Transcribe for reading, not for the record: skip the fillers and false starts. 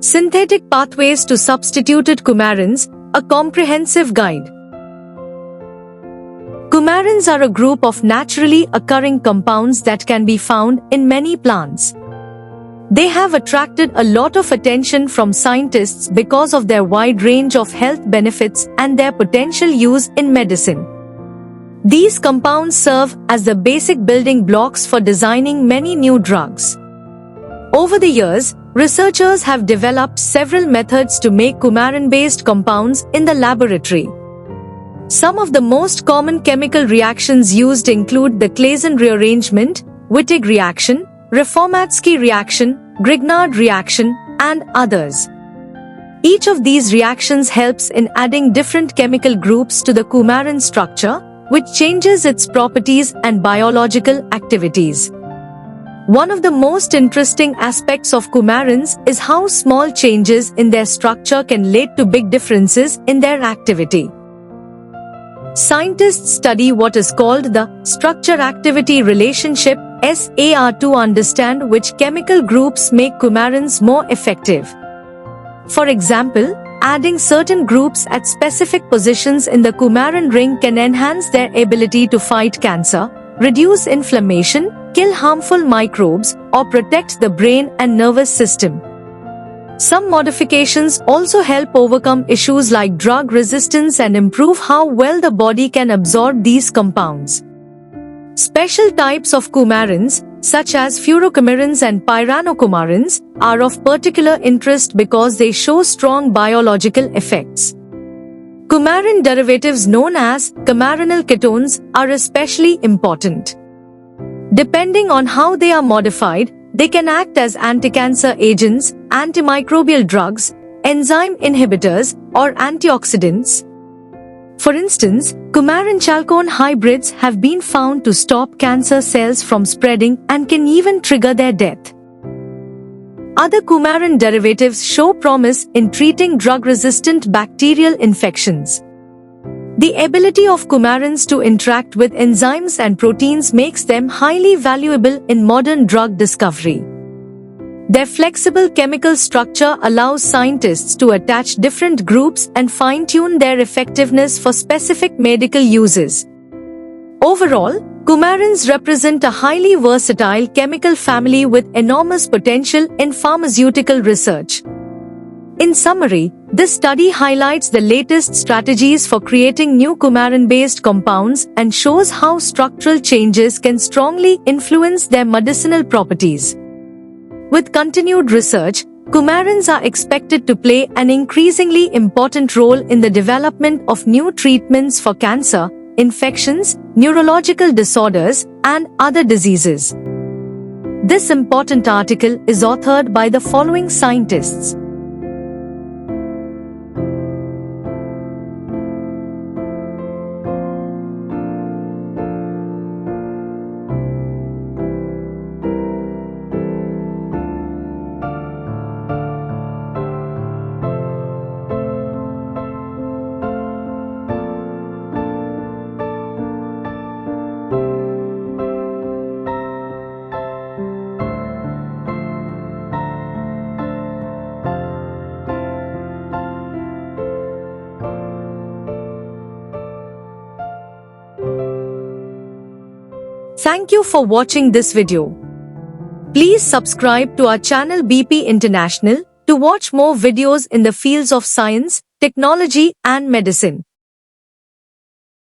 Synthetic Pathways to Substituted Coumarins, a comprehensive guide. Coumarins are a group of naturally occurring compounds that can be found in many plants. They have attracted a lot of attention from scientists because of their wide range of health benefits and their potential use in medicine. These compounds serve as the basic building blocks for designing many new drugs. Over the years, researchers have developed several methods to make coumarin-based compounds in the laboratory. Some of the most common chemical reactions used include the Claisen rearrangement, Wittig reaction, Reformatsky reaction, Grignard reaction, and others. Each of these reactions helps in adding different chemical groups to the coumarin structure, which changes its properties and biological activities. One of the most interesting aspects of coumarins is how small changes in their structure can lead to big differences in their activity. Scientists study what is called the structure-activity relationship (SAR) to understand which chemical groups make coumarins more effective. For example, adding certain groups at specific positions in the coumarin ring can enhance their ability to fight cancer, reduce inflammation, kill harmful microbes, or protect the brain and nervous system. Some modifications also help overcome issues like drug resistance and improve how well the body can absorb these compounds. Special types of coumarins, such as furocoumarins and pyranocoumarins, are of particular interest because they show strong biological effects. Coumarin derivatives known as coumarynyl ketones are especially important. Depending on how they are modified, they can act as anti-cancer agents, antimicrobial drugs, enzyme inhibitors, or antioxidants. For instance, coumarin chalcone hybrids have been found to stop cancer cells from spreading and can even trigger their death. Other coumarin derivatives show promise in treating drug-resistant bacterial infections. The ability of coumarins to interact with enzymes and proteins makes them highly valuable in modern drug discovery. Their flexible chemical structure allows scientists to attach different groups and fine-tune their effectiveness for specific medical uses. Overall, coumarins represent a highly versatile chemical family with enormous potential in pharmaceutical research. In summary, this study highlights the latest strategies for creating new coumarin-based compounds and shows how structural changes can strongly influence their medicinal properties. With continued research, coumarins are expected to play an increasingly important role in the development of new treatments for cancer, infections, neurological disorders, and other diseases. This important article is authored by the following scientists: Thank you for watching this video. Please subscribe to our channel BP International to watch more videos in the fields of science, technology, and medicine.